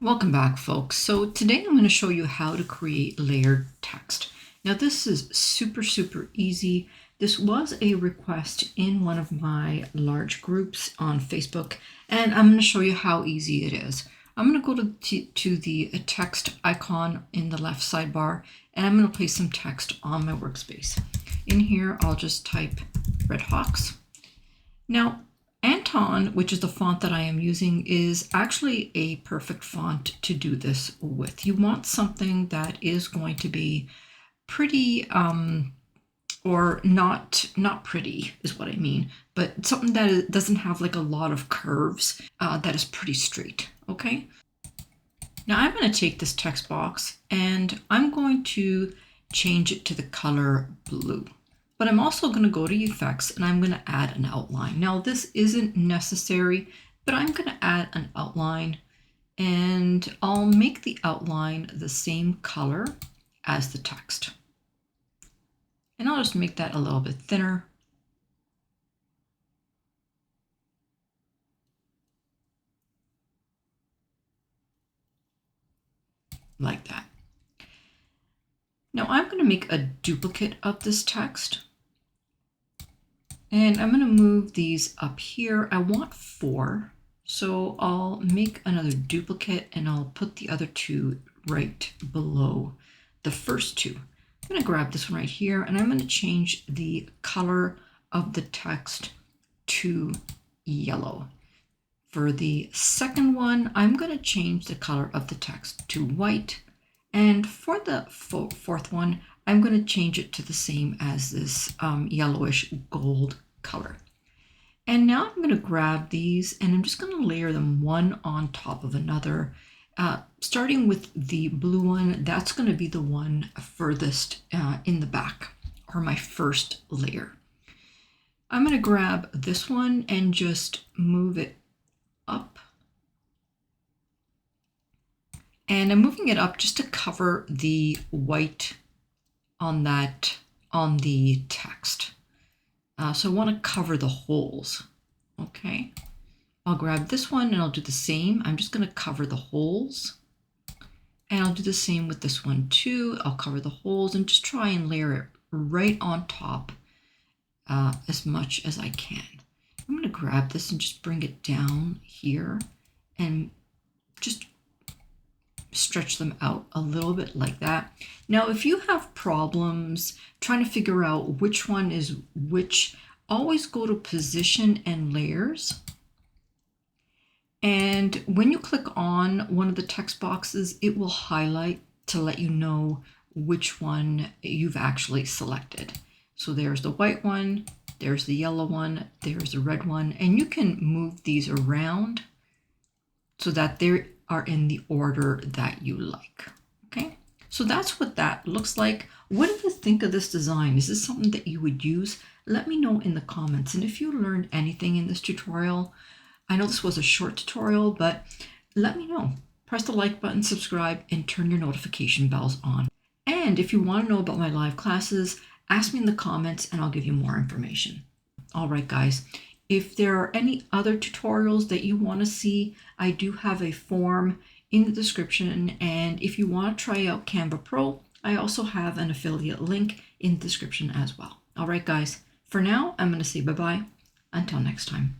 Welcome back, folks. So today I'm going to show you how to create layered text. Now this is super easy. This was a request in one of my large groups on Facebook, and I'm going to show you how easy it is. I'm going to go to the text icon in the left sidebar, and I'm going to place some text on my workspace. In here, I'll just type Red Hawks. Now, Anton, which is the font that I am using, is actually a perfect font to do this with. You want something that is going to be pretty, or not pretty is what I mean, but something that doesn't have like a lot of curves, that is pretty straight, okay? Now I'm going to take this text box and I'm going to change it to the color blue. But I'm also going to go to effects and I'm going to add an outline. Now this isn't necessary, but I'm going to add an outline and I'll make the outline the same color as the text. And I'll just make that a little bit thinner. Like that. Now I'm going to make a duplicate of this text. And I'm going to move these up here. I want 4. So I'll make another duplicate and I'll put the other 2 right below the first 2. I'm going to grab this one right here and I'm going to change the color of the text to yellow. For the second one, I'm going to change the color of the text to white. And for the fourth one, I'm going to change it to the same as this yellowish gold color. And now I'm going to grab these and I'm just going to layer them one on top of another. Starting with the blue one, that's going to be the one furthest in the back, or my first layer. I'm going to grab this one and just move it up. And I'm moving it up just to cover the white on the text. So I want to cover the holes. Okay. I'll grab this one and I'll do the same. I'm just going to cover the holes. And I'll do the same with this one too. I'll cover the holes and just try and layer it right on top as much as I can. I'm going to grab this and just bring it down here and just stretch them out a little bit like that. Now, if you have problems trying to figure out which one is which, always go to Position and Layers. And when you click on one of the text boxes, it will highlight to let you know which one you've actually selected. So there's the white one, there's the yellow one, there's the red one, and you can move these around so that they are in the order that you like. Okay, so that's what that looks like. What do you think of this design? Is this something that you would use? Let me know in the comments. And if you learned anything in this tutorial, I know this was a short tutorial, but let me know. Press the like button, subscribe, and turn your notification bells on. And if you want to know about my live classes, ask me in the comments and I'll give you more information. All right, guys. If there are any other tutorials that you want to see, I do have a form in the description. And if you want to try out Canva Pro, I also have an affiliate link in the description as well. All right, guys, for now, I'm going to say bye-bye. Until next time.